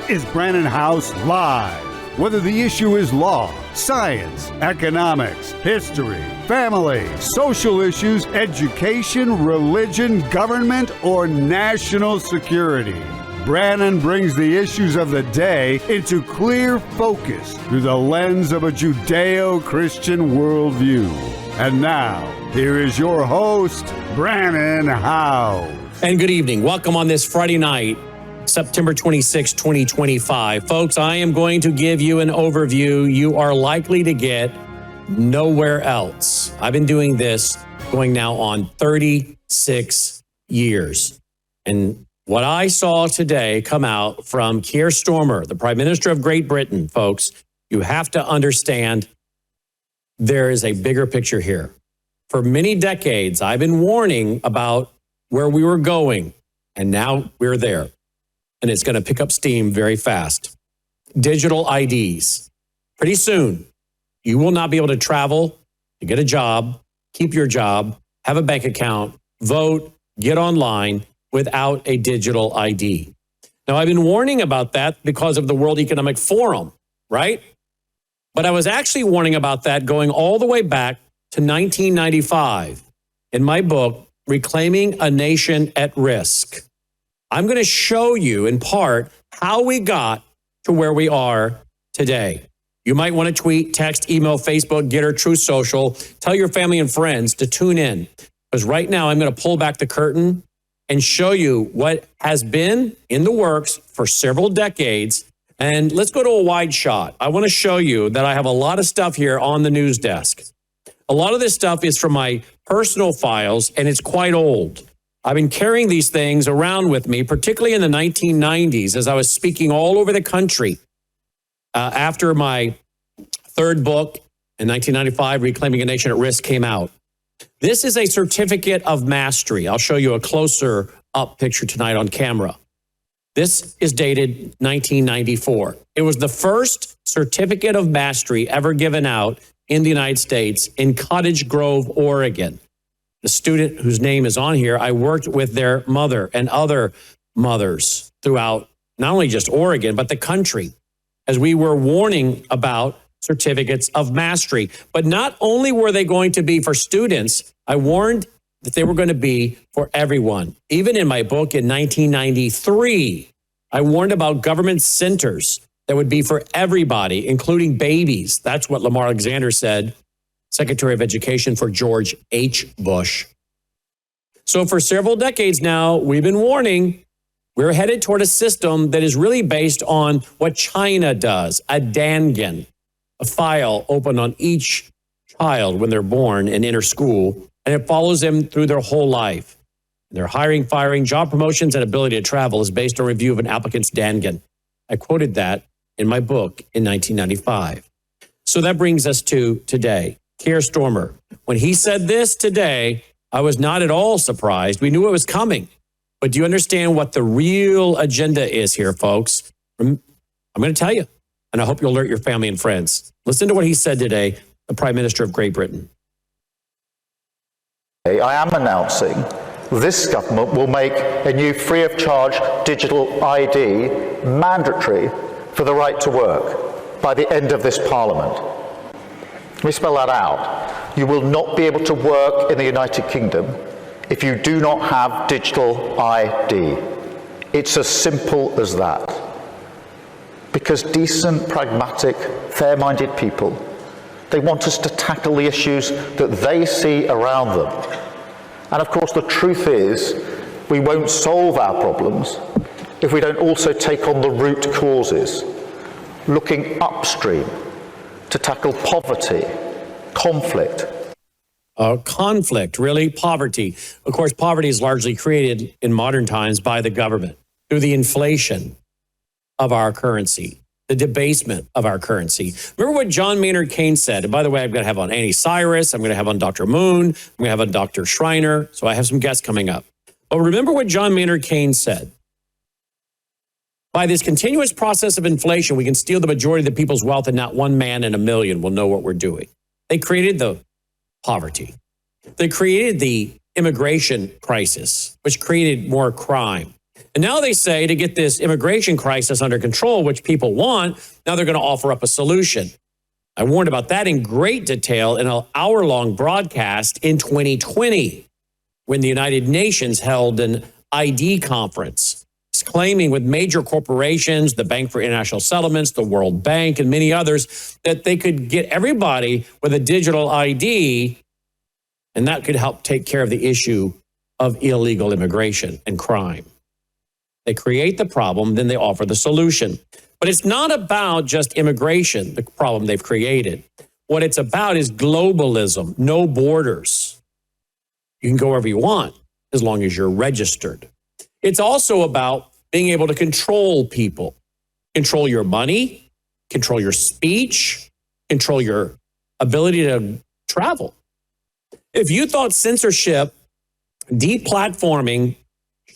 is Brannon House Live. Whether the issue is law, science, economics, history, family, social issues, education, religion, government, or national security, Brannon brings the issues of the day into clear focus through the lens of a Judeo-Christian worldview. And now, here is your host, Brannon House. And good evening. Welcome on this Friday night, September 26, 2025. Folks, I am going to give you an overview you are likely to get nowhere else. I've been doing this going now on 36 years. And what I saw today come out from Keir Starmer, the Prime Minister of Great Britain, folks, you have to understand there is a bigger picture here. For many decades, I've been warning about where we were going, and now we're there. And it's going to pick up steam very fast. Digital IDs. Pretty soon, you will not be able to travel, to get a job, keep your job, have a bank account, vote, get online without a digital ID. Now, I've been warning about that because of the World Economic Forum, right? But I was actually warning about that going all the way back to 1995 in my book, Reclaiming a Nation at Risk. I'm going to show you in part how we got to where we are today. You might want to tweet, text, email, Facebook, Getter, Truth Social. Tell your family and friends to tune in, because right now I'm going to pull back the curtain and show you what has been in the works for several decades. And let's go to a wide shot. I want to show you that I have a lot of stuff here on the news desk. A lot of this stuff is from my personal files, and it's quite old. I've been carrying these things around with me, particularly in the 1990s, as I was speaking all over the country. After my third book in 1995, Reclaiming a Nation at Risk, came out. This is a certificate of mastery. I'll show you a closer up picture tonight on camera. This is dated 1994. It was the first certificate of mastery ever given out in the United States in Cottage Grove, Oregon. The student whose name is on here, I worked with their mother and other mothers throughout not only just Oregon, but the country, as we were warning about certificates of mastery. But not only were they going to be for students, I warned that they were going to be for everyone. Even in my book in 1993, I warned about government centers that would be for everybody, including babies. That's what Lamar Alexander said, Secretary of Education for George H. Bush. So for several decades now, we've been warning we're headed toward a system that is really based on what China does, a Dangan, a file open on each child when they're born and enter school, and it follows them through their whole life. Their hiring, firing, job promotions, and ability to travel is based on review of an applicant's Dangan. I quoted that in my book in 1995. So that brings us to today. Keir Starmer, when he said this today, I was not at all surprised. We knew it was coming. But do you understand what the real agenda is here, folks? I'm going to tell you, and I hope you'll alert your family and friends. Listen to what he said today, the Prime Minister of Great Britain. I am announcing this government will make a new free of charge digital ID mandatory for the right to work by the end of this Parliament. Let me spell that out. You will not be able to work in the United Kingdom if you do not have digital ID. It's as simple as that. Because decent, pragmatic, fair-minded people, they want us to tackle the issues that they see around them. And of course, the truth is, we won't solve our problems if we don't also take on the root causes, looking upstream to tackle poverty, conflict. Conflict, really, poverty. Of course, poverty is largely created in modern times by the government through the inflation of our currency, the debasement of our currency. Remember what John Maynard Keynes said? And by the way, I'm going to have on Annie Cyrus. I'm going to have on Dr. Moon. I'm going to have on Dr. Schreiner. So I have some guests coming up. But remember what John Maynard Keynes said. By this continuous process of inflation, we can steal the majority of the people's wealth, and not one man in a million will know what we're doing. They created the poverty. They created the immigration crisis, which created more crime. And now they say to get this immigration crisis under control, which people want, now they're going to offer up a solution. I warned about that in great detail in an hour-long broadcast in 2020 when the United Nations held an ID conference. It's claiming with major corporations, the Bank for International Settlements, the World Bank, and many others, that they could get everybody with a digital ID, and that could help take care of the issue of illegal immigration and crime. They create the problem, then they offer the solution. But it's not about just immigration, the problem they've created. What it's about is globalism, no borders. You can go wherever you want as long as you're registered. It's also about being able to control people, control your money, control your speech, control your ability to travel. If you thought censorship, deplatforming,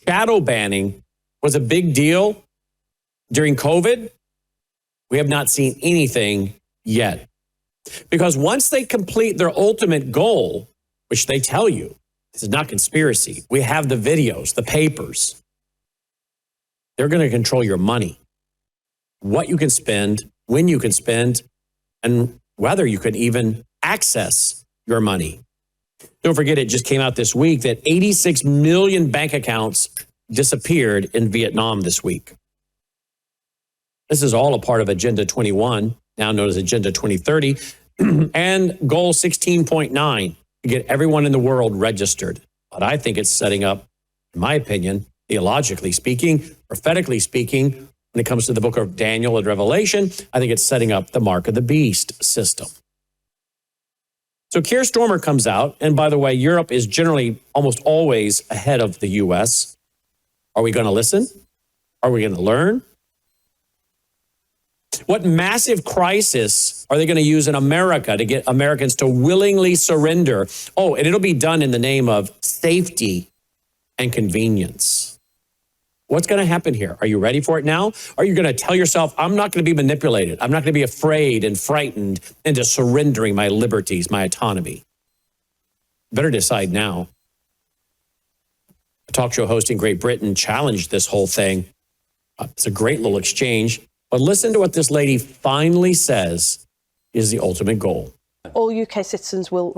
shadow banning was a big deal during COVID, we have not seen anything yet. Because once they complete their ultimate goal, which they tell you, this is not conspiracy, we have the videos, the papers, they're going to control your money, what you can spend, when you can spend, and whether you can even access your money. Don't forget, it just came out this week that 86 million bank accounts disappeared in Vietnam this week. This is all a part of Agenda 21, now known as Agenda 2030, and Goal 16.9, to get everyone in the world registered. But I think it's setting up, in my opinion, theologically speaking, prophetically speaking, when it comes to the book of Daniel and Revelation, I think it's setting up the mark of the beast system. So Keir Starmer comes out, and by the way, Europe is generally almost always ahead of the U.S. Are we going to listen? Are we going to learn? What massive crisis are they going to use in America to get Americans to willingly surrender? Oh, and it'll be done in the name of safety and convenience. What's going to happen here? Are you ready for it now? Are you going to tell yourself, I'm not going to be manipulated. I'm not going to be afraid and frightened into surrendering my liberties, my autonomy? Better decide now. A talk show host in Great Britain challenged this whole thing. It's a great little exchange. But listen to what this lady finally says is the ultimate goal. All UK citizens will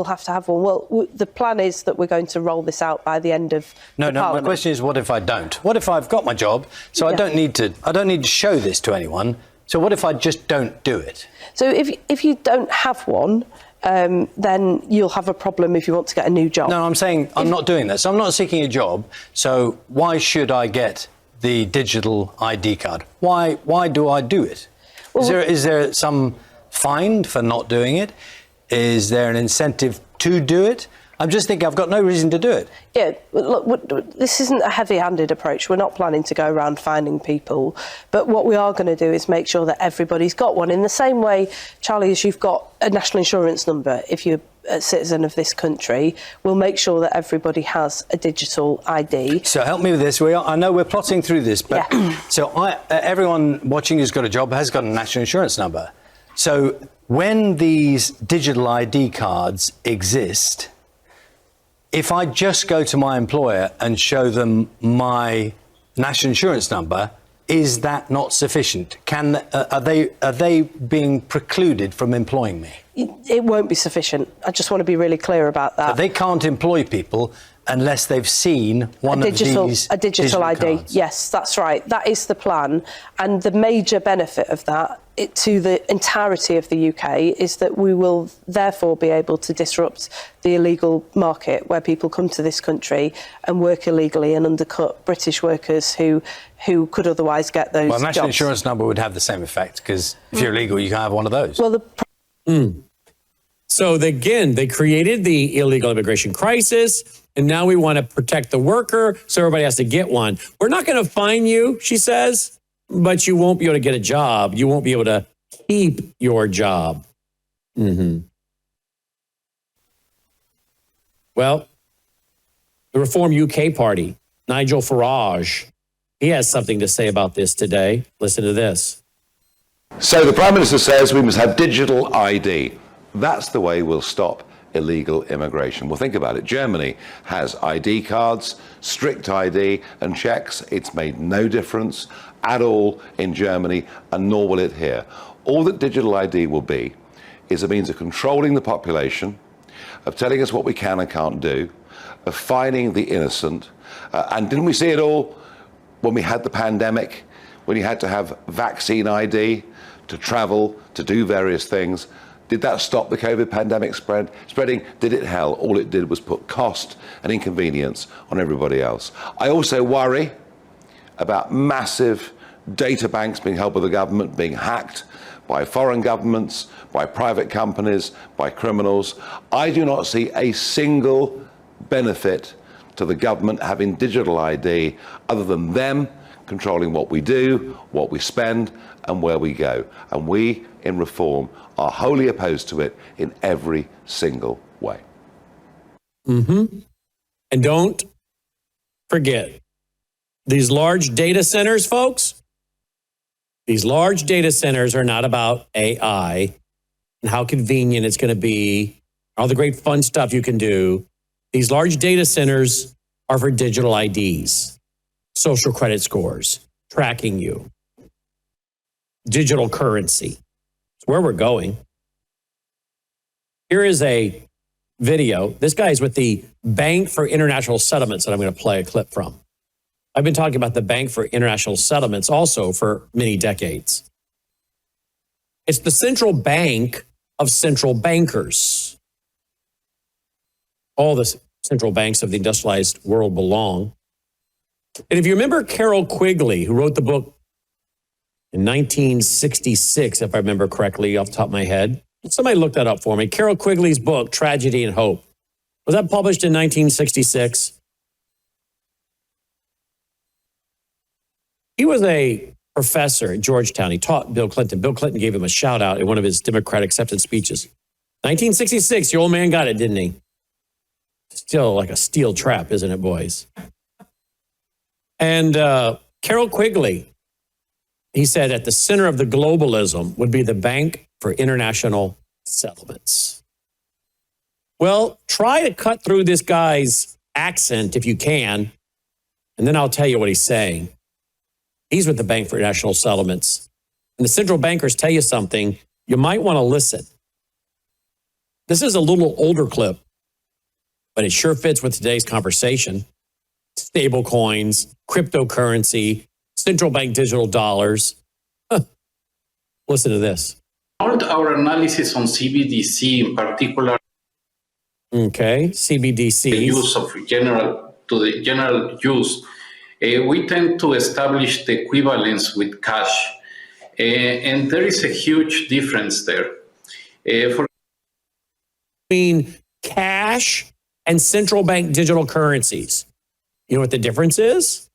have to have one. Well, the plan is that we're going to roll this out by the end of Parliament. My question is, what if I don't? What if I've got my job, so I don't need to show this to anyone? So what if I just don't do it? So if you don't have one, then you'll have a problem if you want to get a new job. No, I'm saying I'm not doing this. I'm not seeking a job. So why should I get the digital ID card? Why do I do it? Well, is there some fine for not doing it? Is there an incentive to do it? I'm just thinking I've got no reason to do it. Yeah, look, this isn't a heavy-handed approach. We're not planning to go around finding people. But what we are going to do is make sure that everybody's got one. In the same way, Charlie, as you've got a national insurance number, if you're a citizen of this country, we'll make sure that everybody has a digital ID. So help me with this. I know we're plotting through this, but so everyone watching who's got a job has got a national insurance number. So when these digital ID cards exist, if I just go to my employer and show them my national insurance number, is that not sufficient? Are they being precluded from employing me? It won't be sufficient. I just want to be really clear about that. But they can't employ people unless they've seen one of these a digital ID. cards. Yes, that's right. That is the plan. And the major benefit of that to the entirety of the UK is that we will therefore be able to disrupt the illegal market where people come to this country and work illegally and undercut British workers who could otherwise get those jobs. Well, a national insurance number would have the same effect, because if you're illegal, you can have one of those. Well, So again, they created the illegal immigration crisis, and now we want to protect the worker, so everybody has to get one. We're not going to fine you, she says, but you won't be able to get a job. You won't be able to keep your job. Well, the Reform UK Party, Nigel Farage, he has something to say about this today. Listen to this. So the Prime Minister says we must have digital ID. That's the way we'll stop illegal immigration. Well, think about it. Germany has ID cards, strict ID and checks. It's made no difference at all in Germany, and nor will it here. All that digital ID will be is a means of controlling the population, of telling us what we can and can't do, of fining the innocent. And didn't we see it all when we had the pandemic, when you had to have vaccine ID to travel, to do various things? Did that stop the COVID pandemic spreading? Did it help? All it did was put cost and inconvenience on everybody else. I also worry about massive data banks being held by the government, being hacked by foreign governments, by private companies, by criminals. I do not see a single benefit to the government having digital ID other than them controlling what we do, what we spend, and where we go. And we, in Reform, are wholly opposed to it in every single way. Mm-hmm. And don't forget, these large data centers, folks, these large data centers are not about AI and how convenient it's going to be, all the great fun stuff you can do. These large data centers are for digital IDs, social credit scores, tracking you, digital currency. It's where we're going. Here is a video. This guy is with the Bank for International Settlements that I'm going to play a clip from. I've been talking about the Bank for International Settlements also for many decades. It's the central bank of central bankers. All the central banks of the industrialized world belong. And if you remember Carol Quigley, who wrote the book in 1966, if I remember correctly off the top of my head, somebody look that up for me. Carol Quigley's book, Tragedy and Hope. Was that published in 1966? He was a professor at Georgetown. He taught Bill Clinton. Bill Clinton gave him a shout out in one of his Democratic acceptance speeches. 1966, the old man got it, didn't he? Still like a steel trap, isn't it, boys? And Carol Quigley, he said at the center of the globalism would be the Bank for International Settlements. Well, try to cut through this guy's accent if you can, and then I'll tell you what he's saying. He's with the Bank for International Settlements. And the central bankers tell you something, you might want to listen. This is a little older clip, but it sure fits with today's conversation. Stable coins, cryptocurrency, central bank digital dollars. Listen to this. Our analysis on CBDC in particular. Okay, CBDC. The use of the general use. We tend to establish the equivalence with cash. And there is a huge difference there. Between cash and central bank digital currencies. You know what the difference is?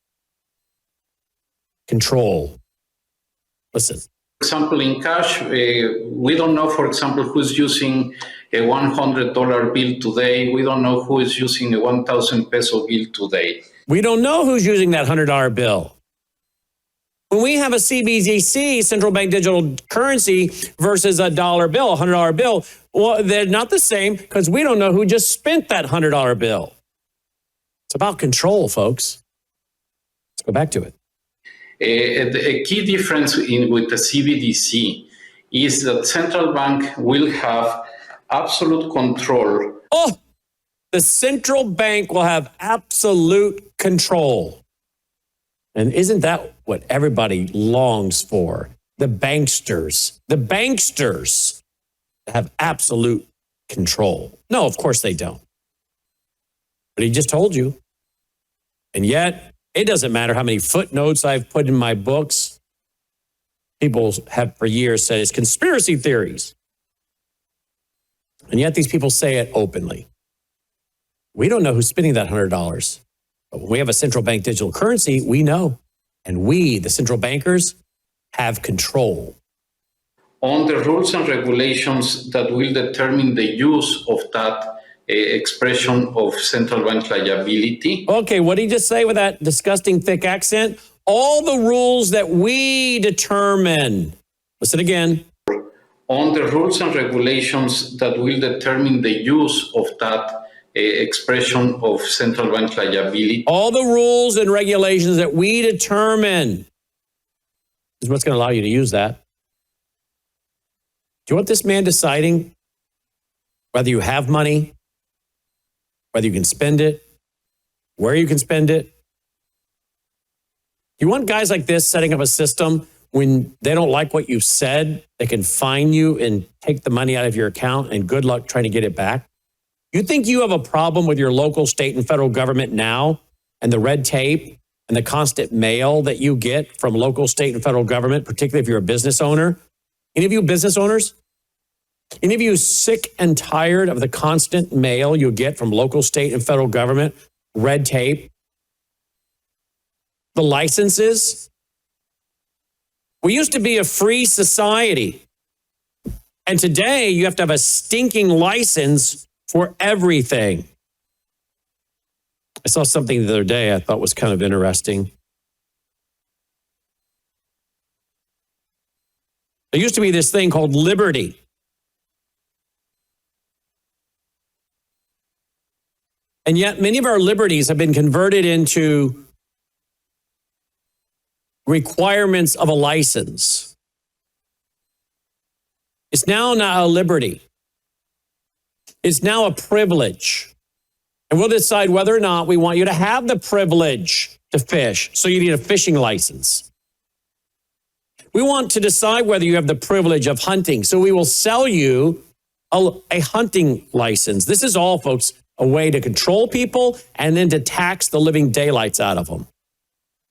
Control. Listen. For example, in cash, we don't know, for example, who's using a $100 bill today. We don't know who is using a 1,000 peso bill today. We don't know who's using that $100 bill. When we have a CBDC, central bank digital currency, versus a dollar bill, a $100 bill, well, they're not the same because we don't know who just spent that $100 bill. It's about control, folks. Let's go back to it. A key difference with the CBDC is that central bank will have absolute control. Oh, the central bank will have absolute control. And isn't that what everybody longs for? The banksters have absolute control. No, of course they don't. But he just told you. And yet, it doesn't matter how many footnotes I've put in my books. People have for years said it's conspiracy theories. And yet these people say it openly. We don't know who's spending that $100. But when we have a central bank digital currency, we know. And we, the central bankers, have control. On the rules and regulations that will determine the use of that expression of central bank liability. Okay, what did he just say with that disgusting thick accent? All the rules that we determine. Listen again. on the rules and regulations that will determine the use of that expression of central bank liability. All the rules and regulations that we determine is what's going to allow you to use that. Do you want this man deciding whether you have money, whether you can spend it, where you can spend it? You want guys like this setting up a system when they don't like what you said, they can fine you and take the money out of your account, and good luck trying to get it back? You think you have a problem with your local, state, and federal government now, and the red tape and the constant mail that you get from local, state, and federal government, particularly if you're a business owner? Any of you business owners? Any of you sick and tired of the constant mail you get from local, state, and federal government? Red tape? The licenses? We used to be a free society. And today you have to have a stinking license for everything. I saw something the other day I thought was kind of interesting. There used to be this thing called liberty. And yet many of our liberties have been converted into requirements of a license. It's now not a liberty. It's now a privilege. And we'll decide whether or not we want you to have the privilege to fish. So you need a fishing license. We want to decide whether you have the privilege of hunting. So we will sell you a hunting license. This is all, folks, a way to control people and then to tax the living daylights out of them.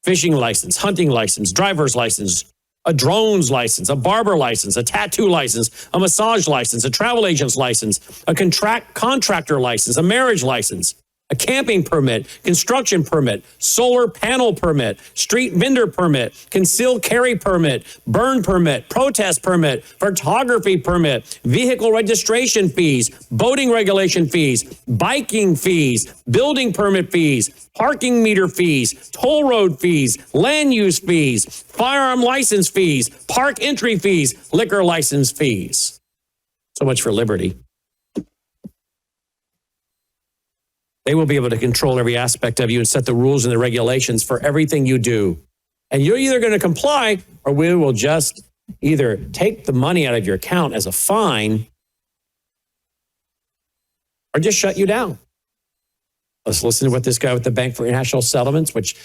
Fishing license, hunting license, driver's license, a drone's license, a barber license, a tattoo license, a massage license, a travel agent's license, a contractor license, a marriage license, a camping permit, construction permit, solar panel permit, street vendor permit, concealed carry permit, burn permit, protest permit, photography permit, vehicle registration fees, boating regulation fees, biking fees, building permit fees, parking meter fees, toll road fees, land use fees, firearm license fees, park entry fees, liquor license fees. So much for liberty. They will be able to control every aspect of you and set the rules and the regulations for everything you do. And you're either going to comply or we will just either take the money out of your account as a fine or just shut you down. Let's listen to what this guy with the Bank for International Settlements, which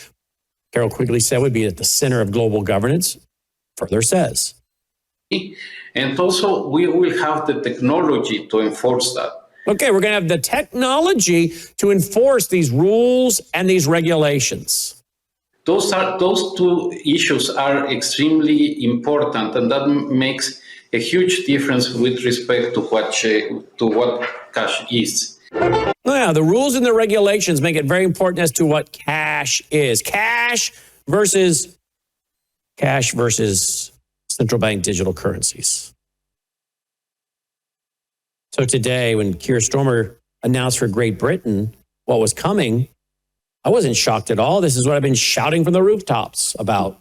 Carol Quigley said would be at the center of global governance, further says. And also, we will have the technology to enforce that. Okay, we're going to have the technology to enforce these rules and these regulations. Those two issues are extremely important, and that makes a huge difference with respect to what cash is. Yeah, the rules and the regulations make it very important as to what cash is. Cash versus central bank digital currencies. So today, when Keir Starmer announced for Great Britain what was coming, I wasn't shocked at all. This is what I've been shouting from the rooftops about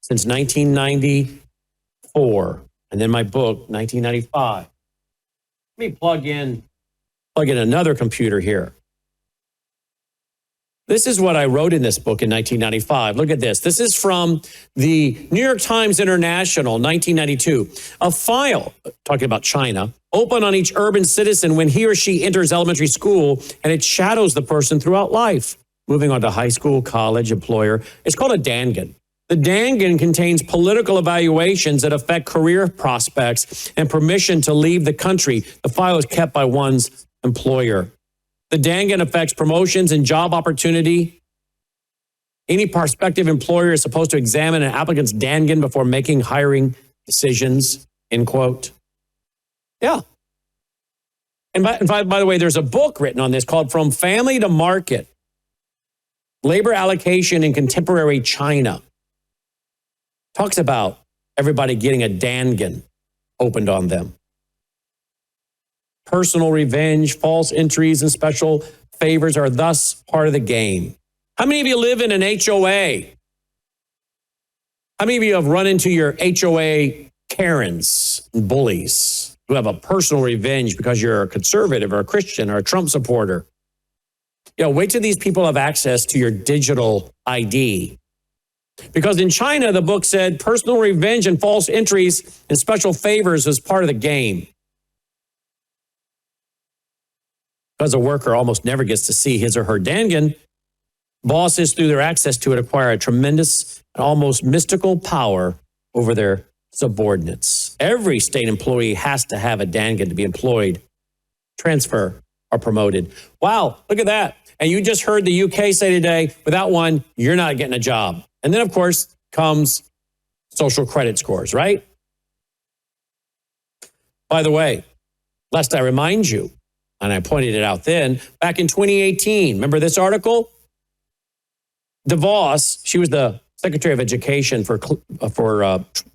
since 1994. And then my book, 1995. Let me plug in another computer here. This is what I wrote in this book in 1995. Look at this. This is from the New York Times International, 1992. A file, talking about China, open on each urban citizen when he or she enters elementary school, and it shadows the person throughout life. Moving on to high school, college, employer. It's called a Dangan. The Dangan contains political evaluations that affect career prospects and permission to leave the country. The file is kept by one's employer. The Dangan affects promotions and job opportunity. Any prospective employer is supposed to examine an applicant's Dangan before making hiring decisions, end quote. Yeah. And by the way, there's a book written on this called From Family to Market, Labor Allocation in Contemporary China. Talks about everybody getting a Dangan opened on them. Personal revenge, false entries, and special favors are thus part of the game. How many of you live in an HOA? How many of you have run into your HOA Karens and bullies who have a personal revenge because you're a conservative or a Christian or a Trump supporter. Wait till these people have access to your digital ID. Because in China, the book said personal revenge and false entries and special favors is part of the game. Because a worker almost never gets to see his or her Dangan, bosses, through their access to it, acquire a tremendous, almost mystical power over their subordinates. Every state employee has to have a Dangan to be employed, transfer, or promoted. Wow, look at that. And you just heard the UK say today, without one, you're not getting a job. And then, of course, comes social credit scores, right? By the way, lest I remind you, and I pointed it out then, back in 2018, remember this article? DeVos, she was the Secretary of Education for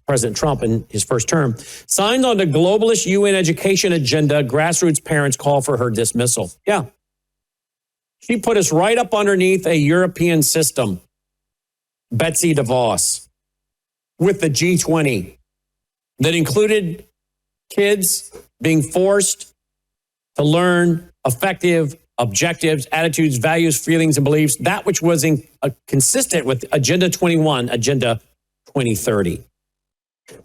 President Trump in his first term, signed on the globalist UN education agenda. Grassroots parents call for her dismissal. Yeah. She put us right up underneath a European system, Betsy DeVos, with the G20 that included kids being forced to learn effective objectives, attitudes, values, feelings, and beliefs, that which was consistent with Agenda 21, Agenda 2030.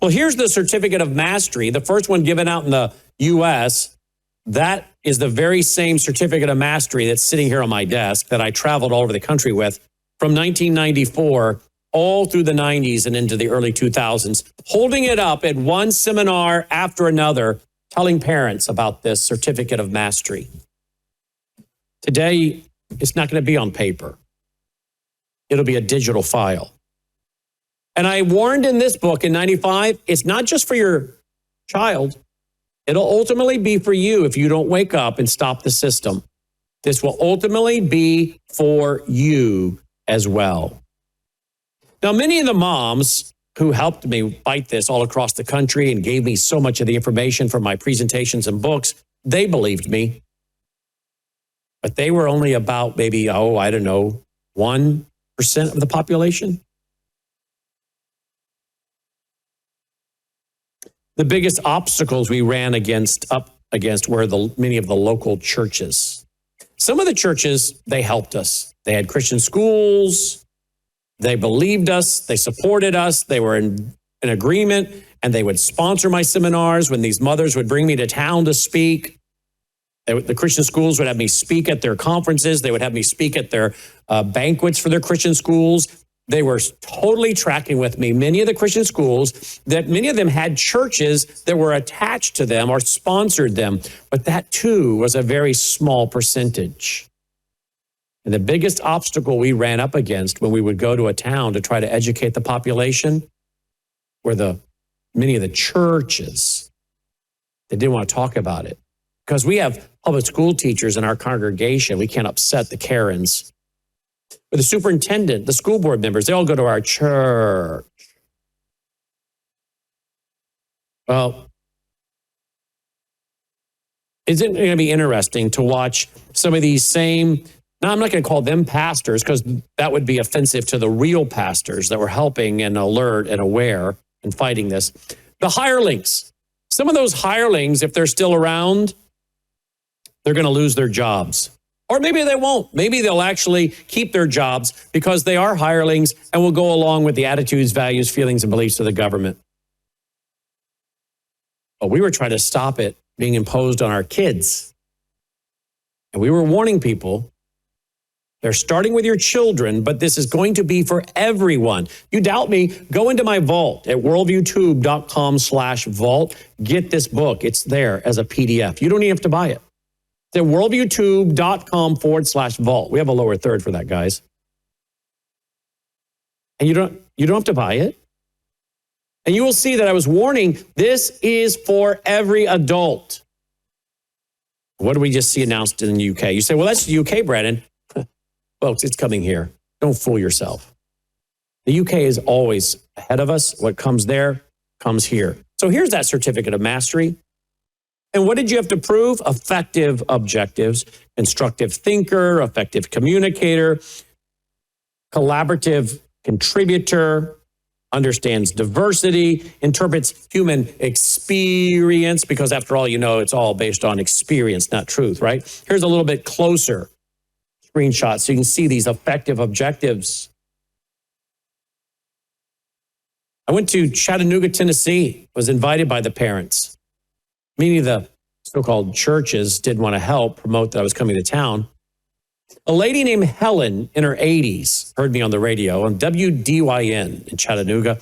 Well, here's the Certificate of Mastery, the first one given out in the U.S. That is the very same Certificate of Mastery that's sitting here on my desk that I traveled all over the country with from 1994 all through the 90s and into the early 2000s, holding it up at one seminar after another, telling parents about this Certificate of Mastery. Today, it's not going to be on paper. It'll be a digital file. And I warned in this book in 95, it's not just for your child. It'll ultimately be for you if you don't wake up and stop the system. This will ultimately be for you as well. Now, many of the moms who helped me fight this all across the country and gave me so much of the information from my presentations and books, they believed me. But they were only about maybe, 1% of the population. The biggest obstacles we ran up against were many of the local churches. Some of the churches, they helped us. They had Christian schools. They believed us. They supported us. They were in agreement, and they would sponsor my seminars when these mothers would bring me to town to speak. The Christian schools would have me speak at their conferences. They would have me speak at their banquets for their Christian schools. They were totally tracking with me. Many of the Christian schools, many of them had churches that were attached to them or sponsored them. But that, too, was a very small percentage. And the biggest obstacle we ran up against when we would go to a town to try to educate the population were many of the churches that didn't want to talk about it. Because we have public school teachers in our congregation, we can't upset the Karens. But the superintendent, the school board members, they all go to our church. Well, isn't it going to be interesting to watch some of these same, now I'm not going to call them pastors because that would be offensive to the real pastors that were helping and alert and aware and fighting this. The hirelings, some of those hirelings, if they're still around, they're going to lose their jobs. Or maybe they won't. Maybe they'll actually keep their jobs because they are hirelings and will go along with the attitudes, values, feelings, and beliefs of the government. But we were trying to stop it being imposed on our kids. And we were warning people, they're starting with your children, but this is going to be for everyone. You doubt me, go into my vault at worldviewtube.com/vault. Get this book. It's there as a PDF. You don't even have to buy it. It's at worldviewtube.com/vault. We have a lower third for that, guys. And you don't have to buy it. And you will see that I was warning, this is for every adult. What did we just see announced in the UK? You say, well, that's the UK, Brandon. Well, it's coming here. Don't fool yourself. The UK is always ahead of us. What comes there comes here. So here's that Certificate of Mastery. And what did you have to prove? Effective objectives, constructive thinker, effective communicator, collaborative contributor, understands diversity, interprets human experience, because after all, you know, it's all based on experience, not truth, right? Here's a little bit closer screenshot so you can see these effective objectives. I went to Chattanooga, Tennessee, was invited by the parents. Many of the so-called churches didn't want to help promote that I was coming to town. A lady named Helen in her 80s heard me on the radio on WDYN in Chattanooga,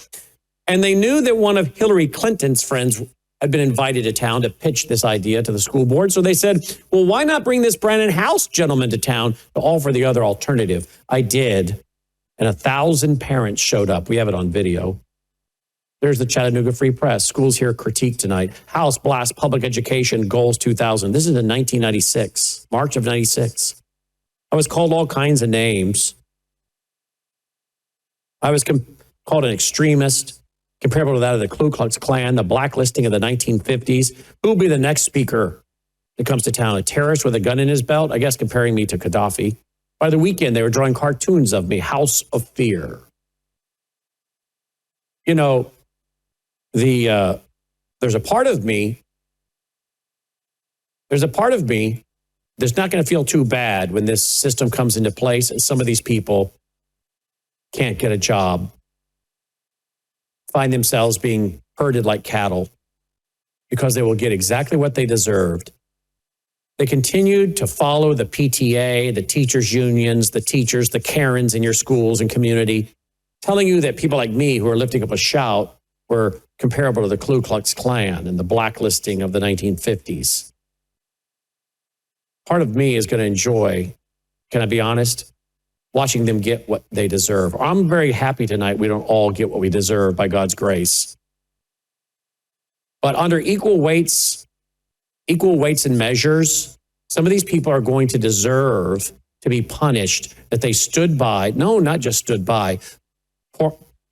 and they knew that one of Hillary Clinton's friends had been invited to town to pitch this idea to the school board. So they said, well, why not bring this Brandon House gentleman to town to offer the other alternative? I did, and 1,000 parents showed up. We have it on video. There's the Chattanooga Free Press. Schools here critique tonight. House blasts public education goals 2000. This is in 1996, March of 96. I was called all kinds of names. I was called an extremist, comparable to that of the Ku Klux Klan, the blacklisting of the 1950s. Who will be the next speaker that comes to town? A terrorist with a gun in his belt? I guess comparing me to Gaddafi. By the weekend, they were drawing cartoons of me, House of Fear. You know, there's a part of me that's not going to feel too bad when this system comes into place and some of these people can't get a job, find themselves being herded like cattle because they will get exactly what they deserved. They continued to follow the PTA, the teachers' unions, the teachers, the Karens in your schools and community, telling you that people like me who are lifting up a shout were comparable to the Ku Klux Klan and the blacklisting of the 1950s. Part of me is going to enjoy, can I be honest, watching them get what they deserve. I'm very happy tonight we don't all get what we deserve by God's grace. But under equal weights and measures, some of these people are going to deserve to be punished that they stood by, no, not just stood by,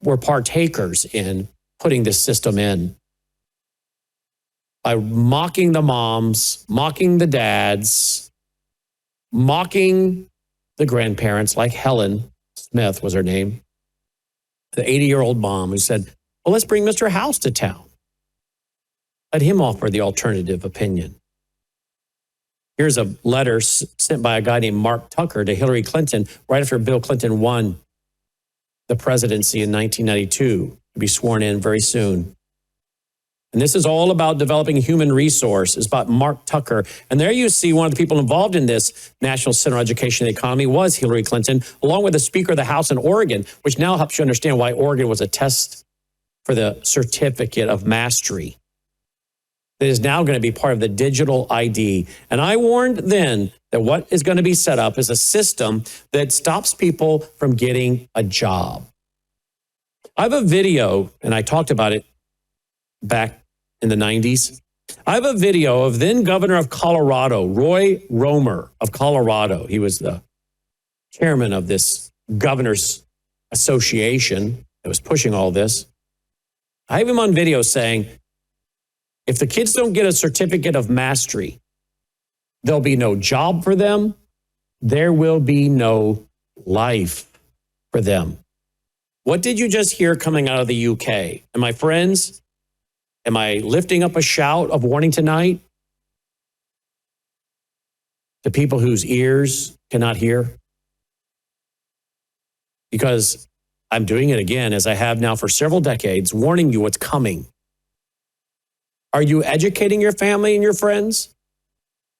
were partakers in putting this system in. By mocking the moms, mocking the dads, mocking the grandparents, like Helen Smith was her name, the 80-year-old mom who said, well, let's bring Mr. House to town. Let him offer the alternative opinion. Here's a letter sent by a guy named Mark Tucker to Hillary Clinton right after Bill Clinton won the presidency in 1992 to be sworn in very soon. And this is all about developing human resource. It's about Mark Tucker. And there you see one of the people involved in this National Center on Education and the Economy was Hillary Clinton, along with the Speaker of the House in Oregon, which now helps you understand why Oregon was a test for the certificate of mastery. That is now going to be part of the digital ID. And I warned then that what is going to be set up is a system that stops people from getting a job. I have a video, and I talked about it back in the 90s. I have a video of then governor of Colorado, Roy Romer of Colorado. He was the chairman of this governor's association that was pushing all this. I have him on video saying, if the kids don't get a certificate of mastery, there'll be no job for them. There will be no life for them. What did you just hear coming out of the UK? And my friends, am I lifting up a shout of warning tonight to people whose ears cannot hear? Because I'm doing it again, as I have now for several decades, warning you what's coming. Are you educating your family and your friends?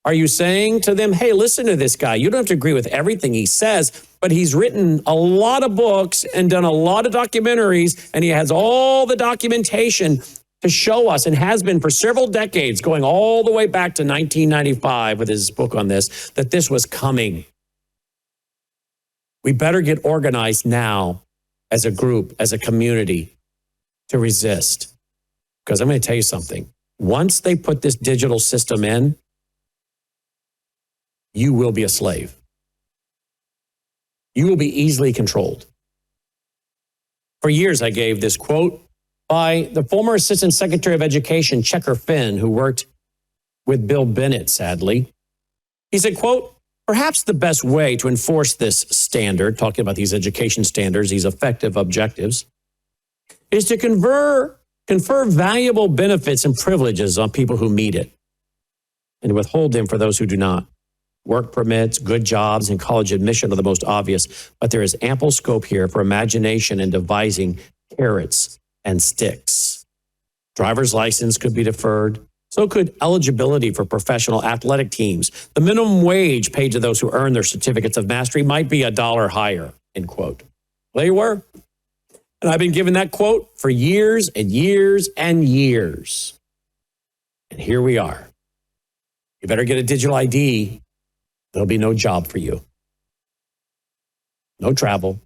Are you saying to them, hey, listen to this guy. You don't have to agree with everything he says, but he's written a lot of books and done a lot of documentaries, and he has all the documentation to show us, and has been for several decades, going all the way back to 1995 with his book on this, that this was coming. We better get organized now as a group, as a community, to resist. Because I'm going to tell you something. Once they put this digital system in, you will be a slave. You will be easily controlled. For years, I gave this quote by the former Assistant Secretary of Education, Checker Finn, who worked with Bill Bennett, sadly. He said, quote, perhaps the best way to enforce this standard, talking about these education standards, these effective objectives, is to confer valuable benefits and privileges on people who meet it and withhold them for those who do not. Work permits, good jobs, and college admission are the most obvious, but there is ample scope here for imagination and devising carrots and sticks. Driver's license could be deferred. So could eligibility for professional athletic teams. The minimum wage paid to those who earn their certificates of mastery might be $1 higher, end quote. There you were. And I've been given that quote for years and years and years. And here we are. You better get a digital ID. There'll be no job for you. No travel.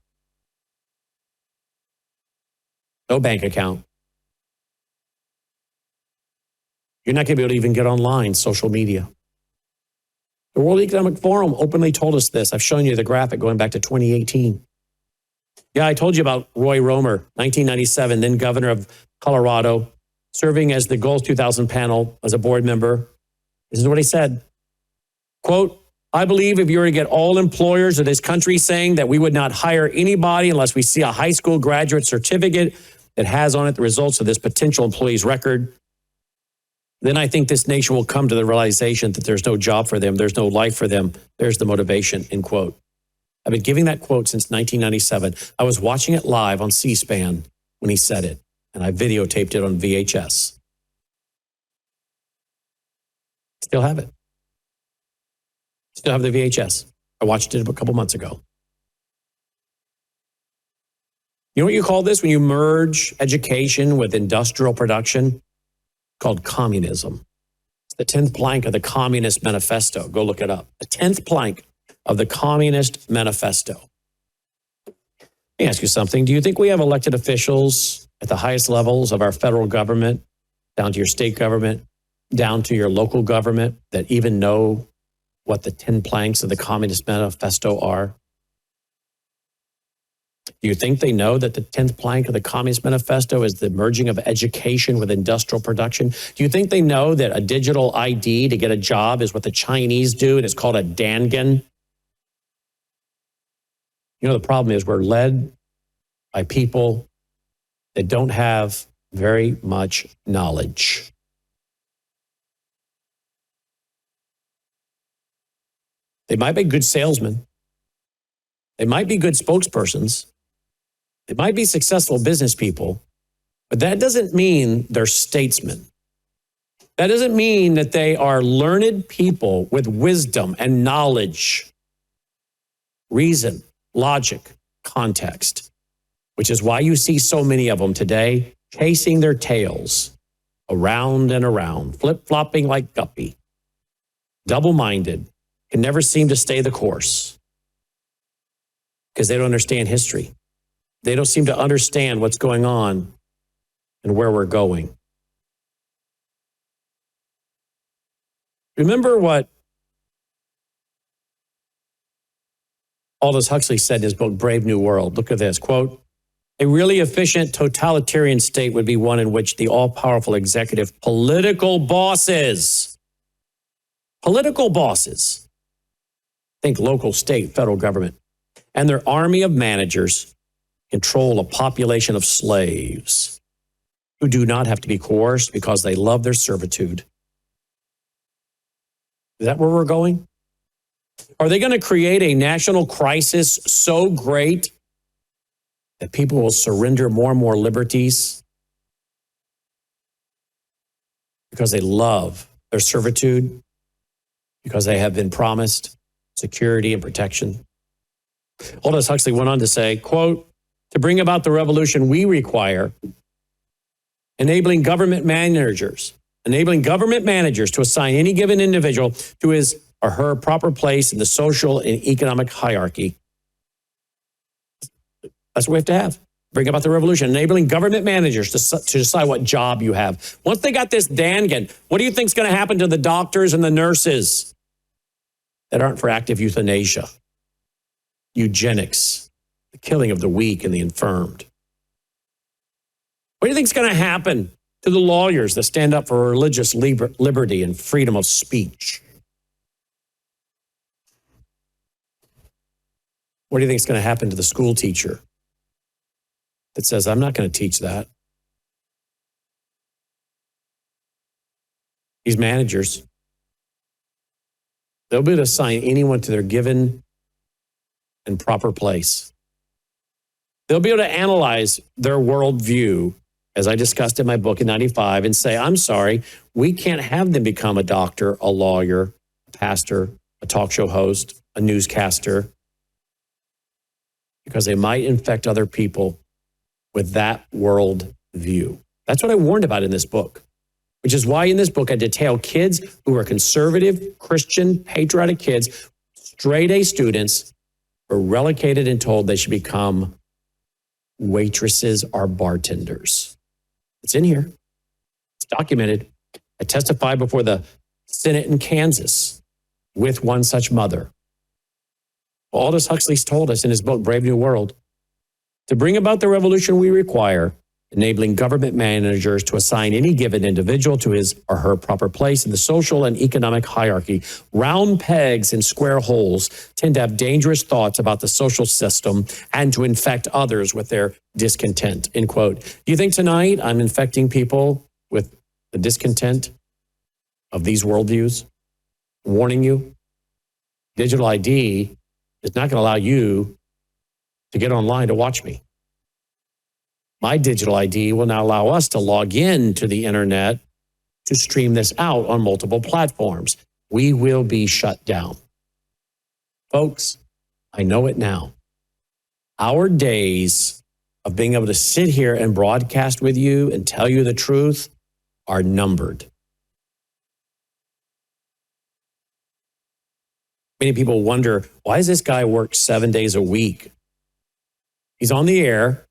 No bank account. You're not going to be able to even get online, social media. The World Economic Forum openly told us this. I've shown you the graphic going back to 2018. Yeah, I told you about Roy Romer, 1997, then governor of Colorado, serving as the Goals 2000 panel as a board member. This is what he said. Quote, I believe if you were to get all employers of this country saying that we would not hire anybody unless we see a high school graduate certificate that has on it the results of this potential employee's record, then I think this nation will come to the realization that there's no job for them, there's no life for them, there's the motivation, end quote. I've been giving that quote since 1997. I was watching it live on C-SPAN when he said it, and I videotaped it on VHS. Still have it. Still have the VHS. I watched it a couple months ago. You know what you call this when you merge education with industrial production? Called communism. It's the 10th plank of the Communist Manifesto. Go look it up. The 10th plank of the Communist Manifesto. Let me ask you something. Do you think we have elected officials at the highest levels of our federal government, down to your state government, down to your local government, that even know what the 10 planks of the Communist Manifesto are? Do you think they know that the 10th plank of the Communist Manifesto is the merging of education with industrial production? Do you think they know that a digital ID to get a job is what the Chinese do, and it's called a Dangan? You know, the problem is we're led by people that don't have very much knowledge. They might be good salesmen. They might be good spokespersons. They might be successful business people, but that doesn't mean they're statesmen. That doesn't mean that they are learned people with wisdom and knowledge, reason, logic, context, which is why you see so many of them today chasing their tails around and around, flip-flopping like Guppy, double-minded, can never seem to stay the course because they don't understand history. They don't seem to understand what's going on and where we're going. Remember what Aldous Huxley said in his book, Brave New World. Look at this, quote, a really efficient totalitarian state would be one in which the all-powerful executive political bosses, think local, state, federal government, and their army of managers control a population of slaves who do not have to be coerced because they love their servitude. Is that where we're going? Are they going to create a national crisis so great that people will surrender more and more liberties because they love their servitude, because they have been promised security and protection? Aldous Huxley went on to say, quote, to bring about the revolution we require, enabling government managers to assign any given individual to his or her proper place in the social and economic hierarchy. That's what we have to have. Bring about the revolution, enabling government managers to decide what job you have. Once they got this Dangan, what do you think is going to happen to the doctors and the nurses that aren't for active euthanasia, eugenics, the killing of the weak and the infirmed? What do you think is going to happen to the lawyers that stand up for religious liberty and freedom of speech? What do you think is going to happen to the school teacher that says, I'm not going to teach that. These managers, they'll be able to assign anyone to their given and proper place. They'll be able to analyze their worldview, as I discussed in my book in 95, and say, I'm sorry, we can't have them become a doctor, a lawyer, a pastor, a talk show host, a newscaster, because they might infect other people with that world view. That's what I warned about in this book, which is why in this book I detail kids who are conservative, Christian, patriotic kids, straight A students, were relocated and told they should become waitresses or bartenders. It's in here. It's documented. I testified before the Senate in Kansas with one such mother. Aldous Huxley's told us in his book, Brave New World, to bring about the revolution we require, enabling government managers to assign any given individual to his or her proper place in the social and economic hierarchy. Round pegs in square holes tend to have dangerous thoughts about the social system and to infect others with their discontent, end quote. Do you think tonight I'm infecting people with the discontent of these worldviews? Warning you, digital ID is not going to allow you to get online to watch me. My digital ID will now allow us to log in to the internet to stream this out on multiple platforms. We will be shut down. Folks, I know it now. Our days of being able to sit here and broadcast with you and tell you the truth are numbered. Many people wonder, why does this guy work 7 days a week? He's on the air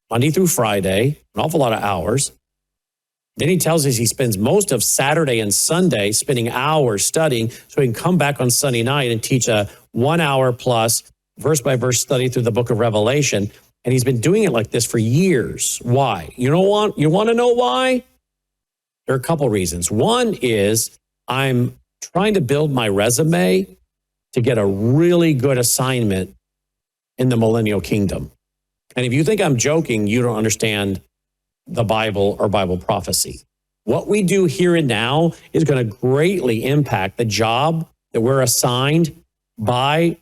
Monday through Friday, an awful lot of hours. Then he tells us he spends most of Saturday and Sunday spending hours studying so he can come back on Sunday night and teach a 1 hour plus verse by verse study through the book of Revelation. And he's been doing it like this for years. Why? You want to know why? There are a couple reasons. One is I'm trying to build my resume to get a really good assignment in the millennial kingdom. And if you think I'm joking, you don't understand the Bible or Bible prophecy. What we do here and now is going to greatly impact the job that we're assigned by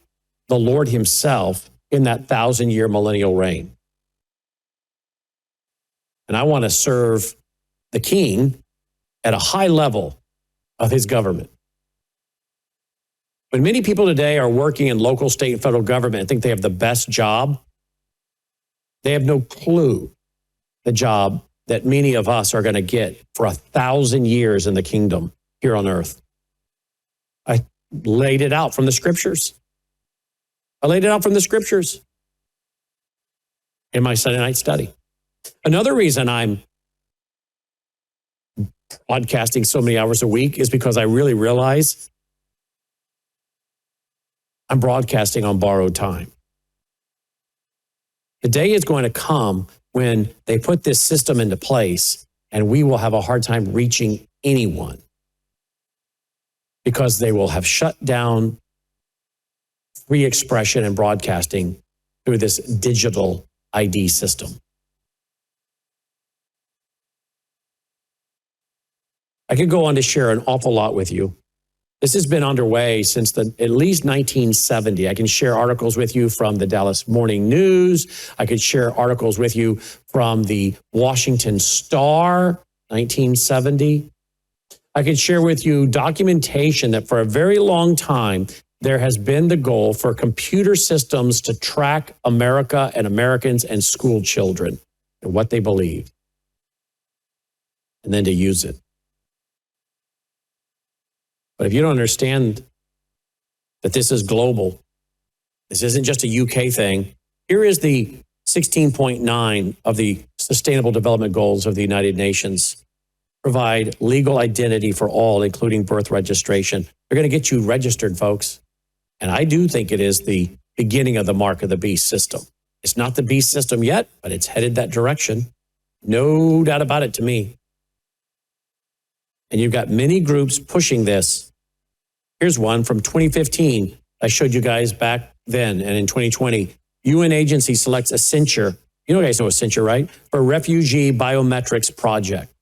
the Lord himself in that 1,000-year millennial reign. And I want to serve the king at a high level of his government. When many people today are working in local, state, and federal government and think they have the best job, they have no clue the job that many of us are going to get for 1,000 years in the kingdom here on earth. I laid it out from the scriptures. I laid it out from the scriptures in my Sunday night study. Another reason I'm podcasting so many hours a week is because I really realize I'm broadcasting on borrowed time. The day is going to come when they put this system into place and we will have a hard time reaching anyone because they will have shut down free expression and broadcasting through this digital ID system. I could go on to share an awful lot with you. This has been underway since at least 1970. I can share articles with you from the Dallas Morning News. I could share articles with you from the Washington Star, 1970. I could share with you documentation that for a very long time, there has been the goal for computer systems to track America and Americans and school children and what they believe, and then to use it. But if you don't understand that this is global, this isn't just a UK thing. Here is the 16.9 of the Sustainable Development Goals of the United Nations. Provide legal identity for all, including birth registration. They're going to get you registered, folks. And I do think it is the beginning of the mark of the beast system. It's not the beast system yet, but it's headed that direction. No doubt about it to me. And you've got many groups pushing this. Here's one from 2015. I showed you guys back then. And in 2020, UN agency selects a censure You guys know Accenture, right? For Refugee Biometrics Project.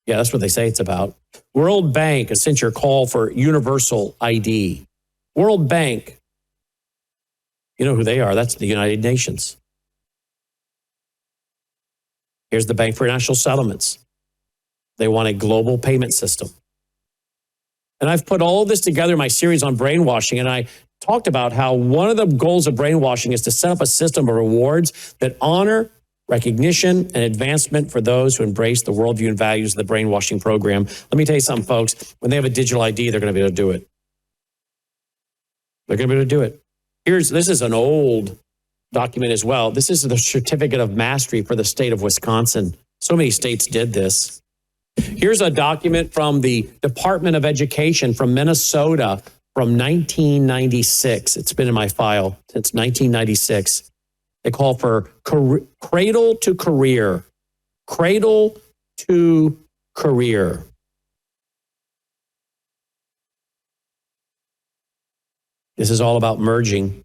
Yeah, that's what they say it's about. World Bank, Accenture call for universal ID. World Bank, you know who they are. That's the United Nations. Here's the Bank for International Settlements. They want a global payment system. And I've put all this together in my series on brainwashing, and I talked about how one of the goals of brainwashing is to set up a system of rewards that honor recognition and advancement for those who embrace the worldview and values of the brainwashing program. Let me tell you something, folks. When they have a digital ID, they're going to be able to do it. They're going to be able to do it. This is an old document as well. This is the certificate of mastery for the state of Wisconsin. So many states did this. Here's a document from the Department of Education from Minnesota from 1996. It's been in my file since 1996. They call for cradle to career. Cradle to career. This is all about merging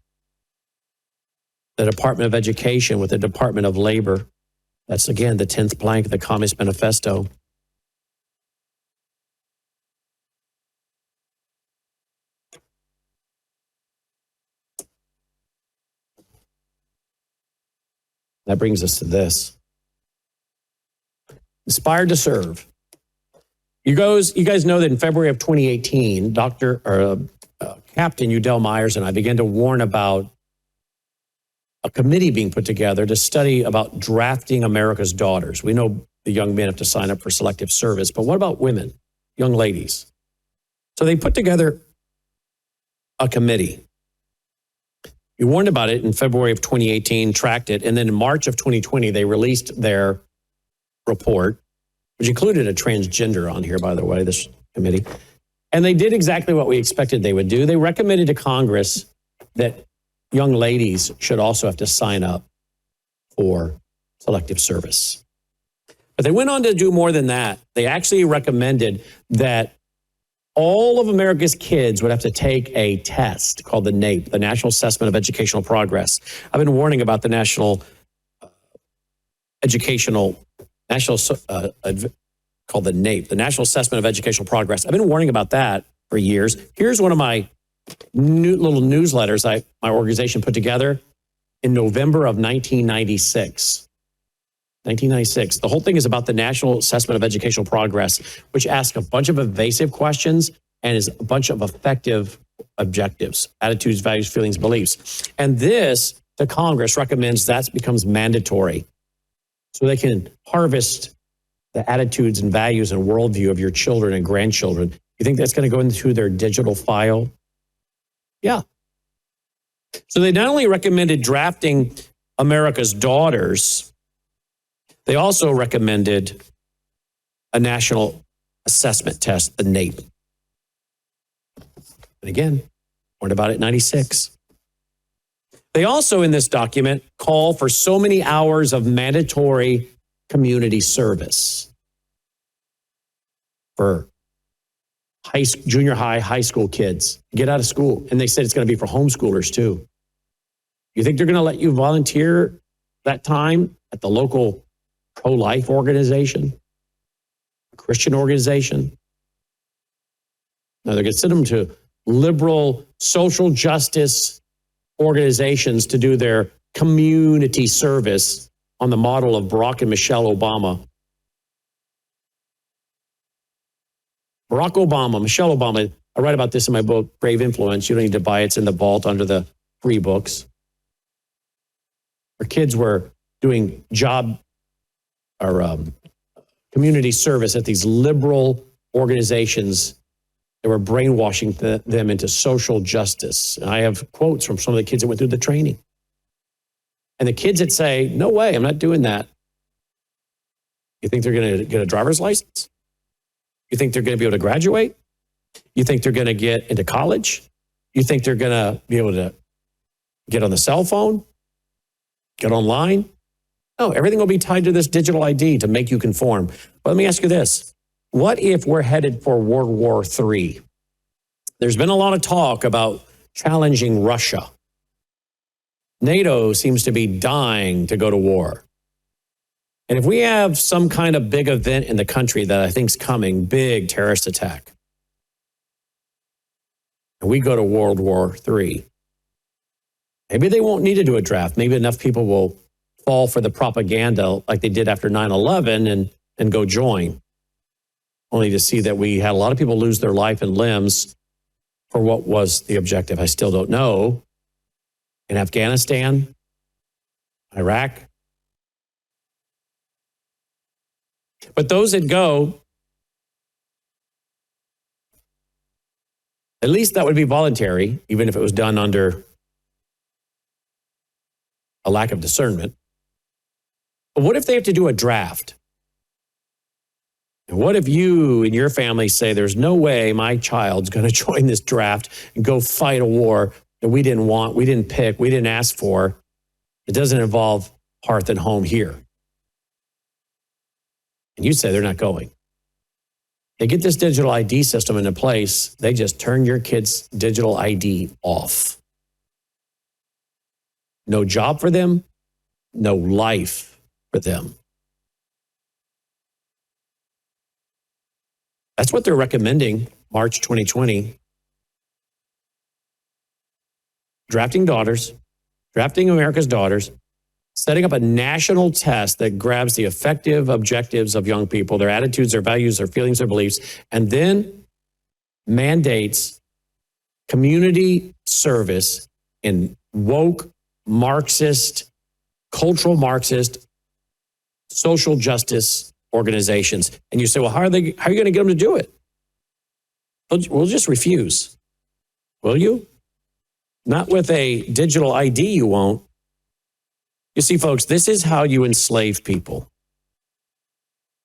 the Department of Education with the Department of Labor. That's, again, the 10th plank of the Communist Manifesto. That brings us to this. Inspired to serve. You guys know that in February of 2018, Captain Udell Myers and I began to warn about a committee being put together to study about drafting America's daughters. We know the young men have to sign up for selective service, but what about women, young ladies? So they put together a committee. We warned about it in February of 2018, tracked it, and then in March of 2020, they released their report, which included a transgender on here, by the way, this committee. And they did exactly what we expected they would do. They recommended to Congress that young ladies should also have to sign up for selective service. But they went on to do more than that. They actually recommended that all of America's kids would have to take a test called the NAEP, the National Assessment of Educational Progress. I've been warning about the called the NAEP, the National Assessment of Educational Progress. I've been warning about that for years. Here's one of my little newsletters my organization put together in November of 1996. 1996. The whole thing is about the National Assessment of Educational Progress, which asks a bunch of evasive questions and is a bunch of effective objectives, attitudes, values, feelings, beliefs. And this, the Congress recommends that becomes mandatory so they can harvest the attitudes and values and worldview of your children and grandchildren. You think that's going to go into their digital file? Yeah. So they not only recommended drafting America's daughters, they also recommended a national assessment test, the NAEP. And again, warned about it in 96. They also, in this document, call for so many hours of mandatory community service for junior high, high school kids. Get out of school. And they said it's going to be for homeschoolers too. You think they're going to let you volunteer that time at the local pro-life organization, Christian organization? No, they're going to send them to liberal social justice organizations to do their community service on the model of Barack and Michelle Obama. Barack Obama, Michelle Obama, I write about this in my book, Brave Influence. You don't need to buy it. It's in the vault under the free books. Our kids were doing community service at these liberal organizations that were brainwashing them into social justice. And I have quotes from some of the kids that went through the training. And the kids that say, no way, I'm not doing that. You think they're going to get a driver's license? You think they're going to be able to graduate? You think they're going to get into college? You think they're going to be able to get on the cell phone? Get online? No, everything will be tied to this digital ID to make you conform. But let me ask you this. What if we're headed for World War III? There's been a lot of talk about challenging Russia. NATO seems to be dying to go to war. And if we have some kind of big event in the country that I think is coming, big terrorist attack, and we go to World War III, maybe they won't need to do a draft. Maybe enough people will fall for the propaganda like they did after 9/11 and go join, only to see that we had a lot of people lose their life and limbs for what was the objective. I still don't know. In Afghanistan, Iraq. But those that go, at least that would be voluntary, even if it was done under a lack of discernment. But what if they have to do a draft? And what if you and your family say, there's no way my child's going to join this draft and go fight a war that we didn't want, we didn't pick, we didn't ask for. It doesn't involve hearth and home here. And you say they're not going. They get this digital ID system into place, they just turn your kid's digital ID off. No job for them, no life for them. That's what they're recommending, March 2020. Drafting daughters, drafting America's daughters, setting up a national test that grabs the effective objectives of young people, their attitudes, their values, their feelings, their beliefs, and then mandates community service in woke, Marxist, cultural Marxist, social justice organizations. And you say, well, how are you going to get them to do it? We'll just refuse. Will you? Not with a digital ID, you won't. You see, folks, this is how you enslave people.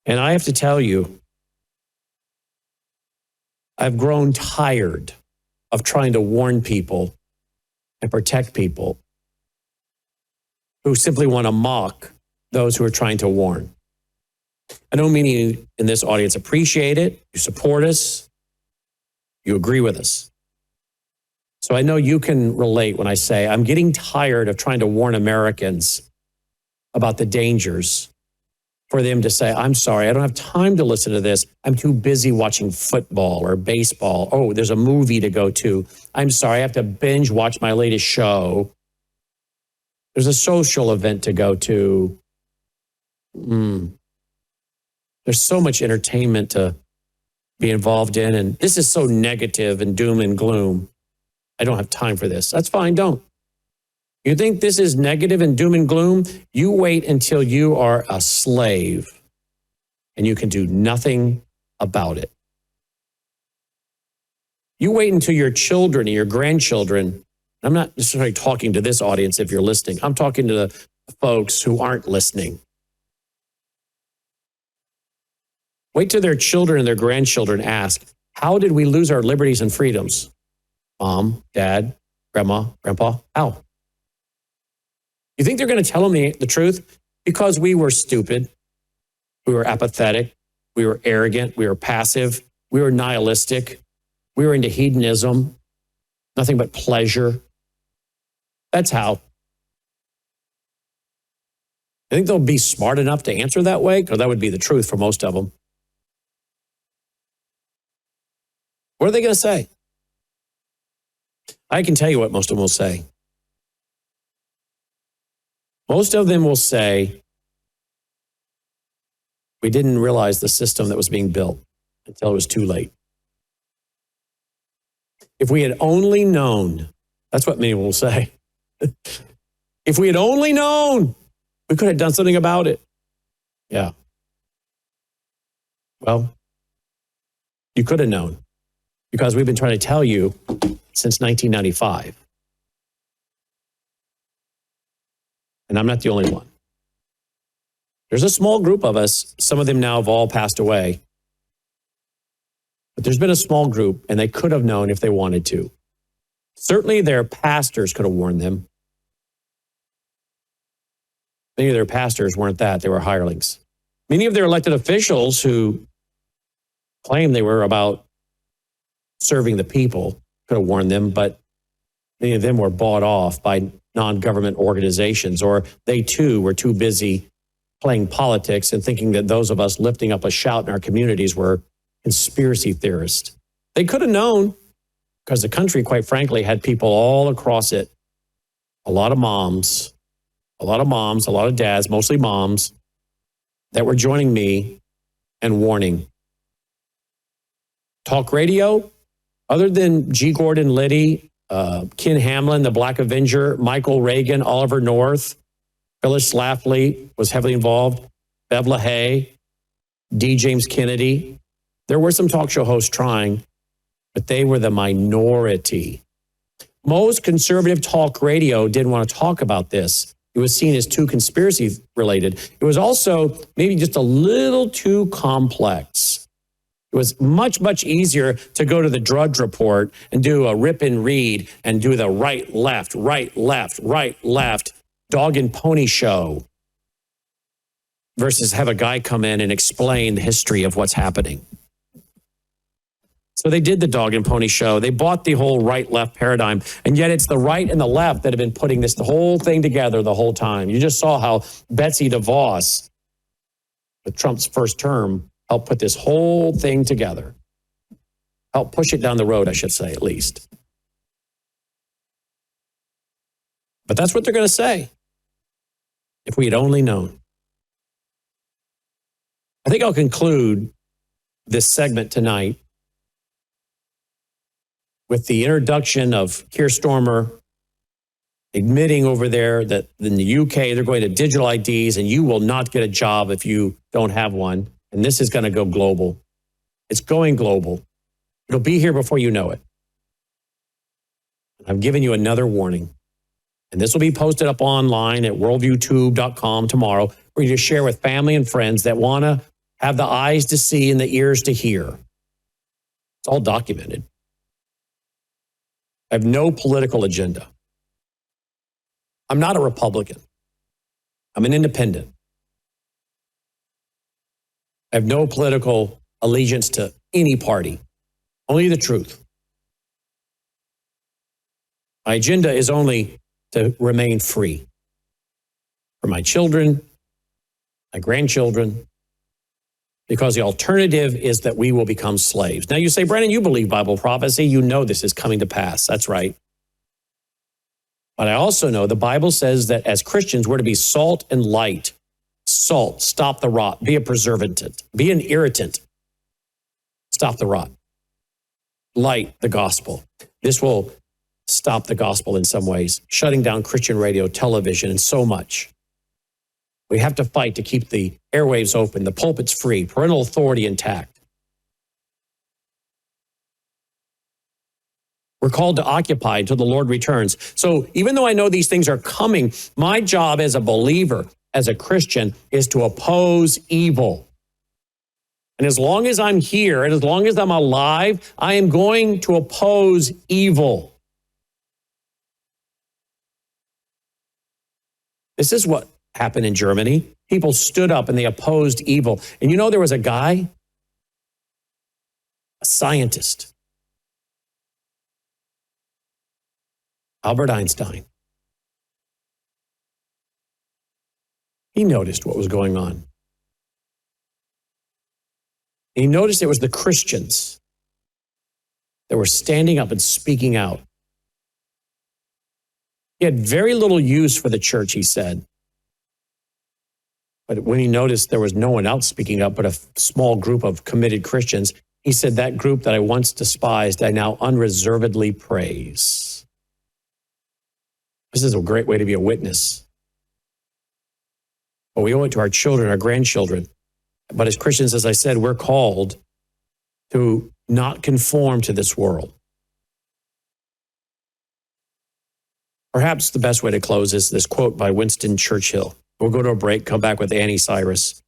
And I have to tell you, I've grown tired of trying to warn people and protect people who simply want to mock those who are trying to warn. I know many in this audience appreciate it. You support us. You agree with us. So I know you can relate when I say I'm getting tired of trying to warn Americans about the dangers for them to say, I'm sorry, I don't have time to listen to this. I'm too busy watching football or baseball. Oh, there's a movie to go to. I'm sorry, I have to binge watch my latest show. There's a social event to go to. There's so much entertainment to be involved in, and this is so negative and doom and gloom. I don't have time for this. That's fine, don't. You think this is negative and doom and gloom? You wait until you are a slave and you can do nothing about it. You wait until your children and your grandchildren, I'm not necessarily talking to this audience if you're listening. I'm talking to the folks who aren't listening. Wait till their children and their grandchildren ask, how did we lose our liberties and freedoms? Mom, dad, grandma, grandpa, how? You think they're going to tell them the truth? Because we were stupid, we were apathetic, we were arrogant, we were passive, we were nihilistic, we were into hedonism, nothing but pleasure. That's how. I think they'll be smart enough to answer that way, because that would be the truth for most of them. What are they going to say? I can tell you what most of them will say. Most of them will say, we didn't realize the system that was being built until it was too late. If we had only known, that's what many will say. If we had only known, we could have done something about it. Yeah. Well, you could have known, because we've been trying to tell you since 1995. And I'm not the only one. There's a small group of us. Some of them now have all passed away. But there's been a small group, and they could have known if they wanted to. Certainly their pastors could have warned them. Many of their pastors weren't that. They were hirelings. Many of their elected officials who claimed they were about serving the people could have warned them, but Many of them were bought off by non-government organizations, or they too were too busy playing politics and thinking that those of us lifting up a shout in our communities were conspiracy theorists. They could have known, because the country, quite frankly, had people all across it. A lot of moms, a lot of dads, mostly moms, that were joining me and warning. Talk radio, other than G. Gordon Liddy, Ken Hamlin, the Black Avenger, Michael Reagan, Oliver North, Phyllis Schlafly was heavily involved, Bev LaHaye, D. James Kennedy. There were some talk show hosts trying, but they were the minority. Most conservative talk radio didn't want to talk about this. It was seen as too conspiracy related. It was also maybe just a little too complex. It was much, much easier to go to the Drudge Report and do a rip and read and do the right, left, dog and pony show versus have a guy come in and explain the history of what's happening. So they did the dog and pony show. They bought the whole right-left paradigm. And yet it's the right and the left that have been putting the whole thing together the whole time. You just saw how Betsy DeVos, with Trump's first term, helped put this whole thing together. Helped push it down the road, I should say, at least. But that's what they're going to say. If we had only known. I think I'll conclude this segment tonight with the introduction of Keir Starmer admitting over there that in the UK, they're going to digital IDs and you will not get a job if you don't have one. And this is going to go global. It's going global. It'll be here before you know it. I've given you another warning. And this will be posted up online at worldviewtube.com tomorrow for you to share with family and friends that want to have the eyes to see and the ears to hear. It's all documented. I have no political agenda. I'm not a Republican. I'm an independent. I have no political allegiance to any party, only the truth. My agenda is only to remain free for my children, my grandchildren, because the alternative is that we will become slaves. Now you say, Brennan, you believe Bible prophecy. You know this is coming to pass. That's right. But I also know the Bible says that as Christians, we're to be salt and light. Salt, stop the rot. Be a preservative. Be an irritant. Stop the rot. Light, the gospel. This will stop the gospel in some ways, shutting down Christian radio, television, and so much. We have to fight to keep the airwaves open, the pulpits free, parental authority intact. We're called to occupy until the Lord returns. So even though I know these things are coming, my job as a believer, as a Christian, is to oppose evil. And as long as I'm here and as long as I'm alive, I am going to oppose evil. This is what happened in Germany. People stood up and they opposed evil. And you know, there was a guy, a scientist, Albert Einstein. He noticed what was going on. He noticed it was the Christians that were standing up and speaking out. He had very little use for the church, he said. But when he noticed there was no one else speaking up but a small group of committed Christians, he said, that group that I once despised, I now unreservedly praise. This is a great way to be a witness. But we owe it to our children, our grandchildren. But as Christians, as I said, we're called to not conform to this world. Perhaps the best way to close is this quote by Winston Churchill. We'll go to a break, come back with Annie Cyrus.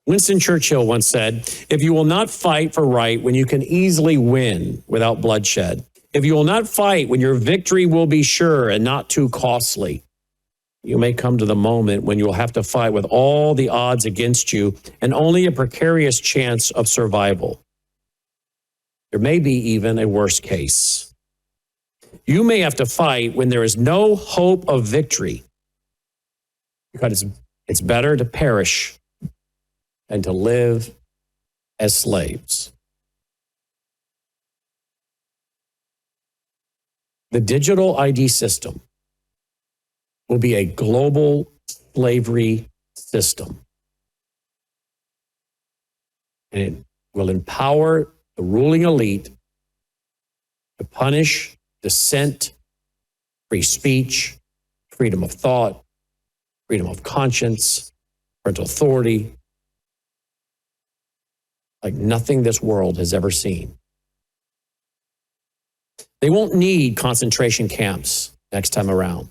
Winston Churchill once said, if you will not fight for right when you can easily win without bloodshed, if you will not fight when your victory will be sure and not too costly, you may come to the moment when you will have to fight with all the odds against you and only a precarious chance of survival. There may be even a worse case. You may have to fight when there is no hope of victory, because it's better to perish than to live as slaves. The digital ID system will be a global slavery system. And it will empower the ruling elite to punish dissent, free speech, freedom of thought, freedom of conscience, parental authority, like nothing this world has ever seen. They won't need concentration camps next time around.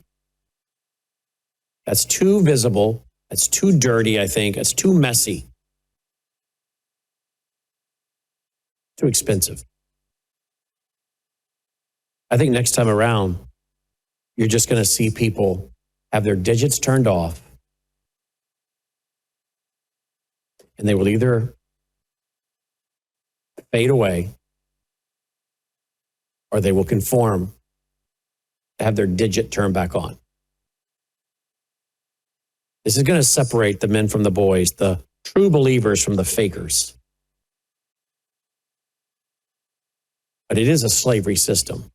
That's too visible. That's too dirty, I think. It's too messy. Too expensive. I think next time around, you're just going to see people have their digits turned off, and they will either fade away or they will conform to have their digit turned back on. This is going to separate the men from the boys, the true believers from the fakers. But it is a slavery system.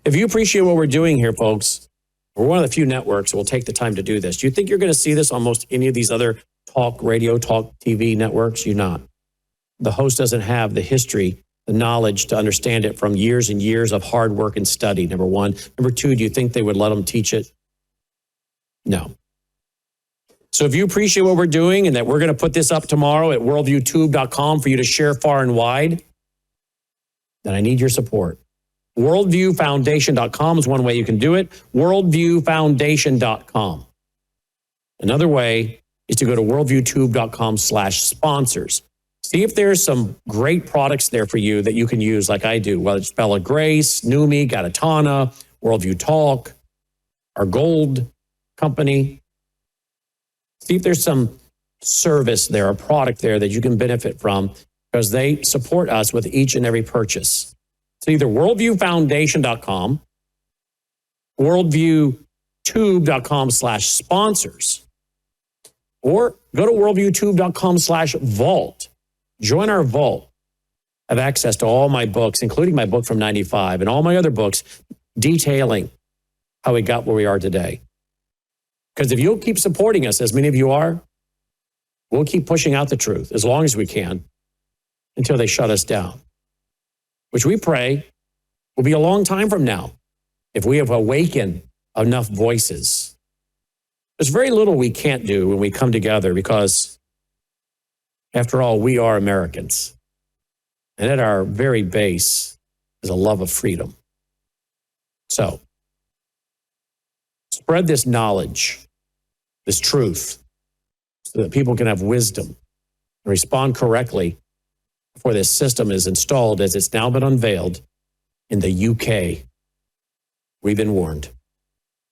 If you appreciate what we're doing here, folks, we're one of the few networks that will take the time to do this. Do you think you're going to see this on most any of these other talk radio, talk TV networks? You're not. The host doesn't have the history, the knowledge to understand it from years and years of hard work and study, number one. Number two, do you think they would let them teach it? No. So if you appreciate what we're doing and that we're going to put this up tomorrow at worldviewtube.com for you to share far and wide, then I need your support. Worldviewfoundation.com is one way you can do it. Worldviewfoundation.com. Another way is to go to worldviewtube.com/sponsors. See if there's some great products there for you that you can use like I do, whether it's Bella Grace, Numi, Gatatana, Worldview Talk, our Gold Company. See if there's some service there, a product there that you can benefit from because they support us with each and every purchase. It's either worldviewfoundation.com, worldviewtube.com/sponsors, or go to worldviewtube.com/vault. Join our vault. Have access to all my books, including my book from 95 and all my other books detailing how we got where we are today. Because if you'll keep supporting us, as many of you are, we'll keep pushing out the truth as long as we can until they shut us down, which we pray will be a long time from now if we have awakened enough voices. There's very little we can't do when we come together because, after all, we are Americans. And at our very base is a love of freedom. So, spread this knowledge, this truth, so that people can have wisdom and respond correctly before this system is installed as it's now been unveiled in the UK. We've been warned.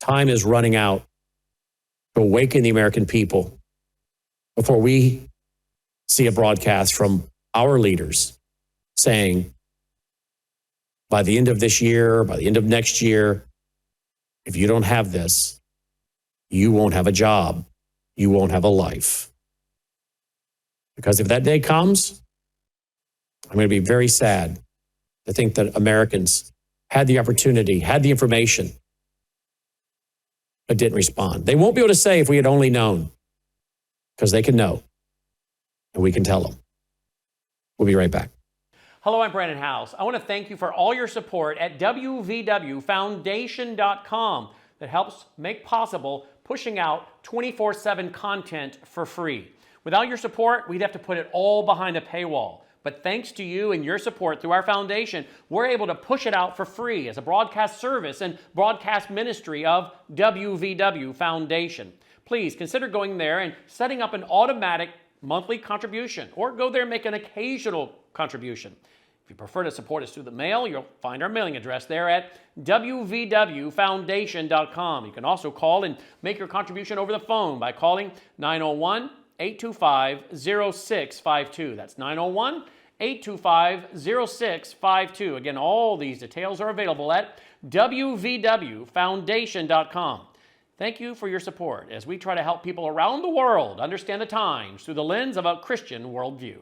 Time is running out to awaken the American people before we see a broadcast from our leaders saying, by the end of this year, by the end of next year, if you don't have this, you won't have a job. You won't have a life. Because if that day comes, I'm going to be very sad to think that Americans had the opportunity, had the information, but didn't respond. They won't be able to say if we had only known, because they can know, and we can tell them. We'll be right back. Hello, I'm Brandon House. I want to thank you for all your support at wvwfoundation.com that helps make possible pushing out 24/7 content for free. Without your support, we'd have to put it all behind a paywall. But thanks to you and your support through our foundation, we're able to push it out for free as a broadcast service and broadcast ministry of WVW Foundation. Please consider going there and setting up an automatic monthly contribution, or go there and make an occasional contribution. If you prefer to support us through the mail, you'll find our mailing address there at wvwfoundation.com. You can also call and make your contribution over the phone by calling 901-825-0652. That's 901 825-0652. Again, all these details are available at wvwfoundation.com. Thank you for your support as we try to help people around the world understand the times through the lens of a Christian worldview.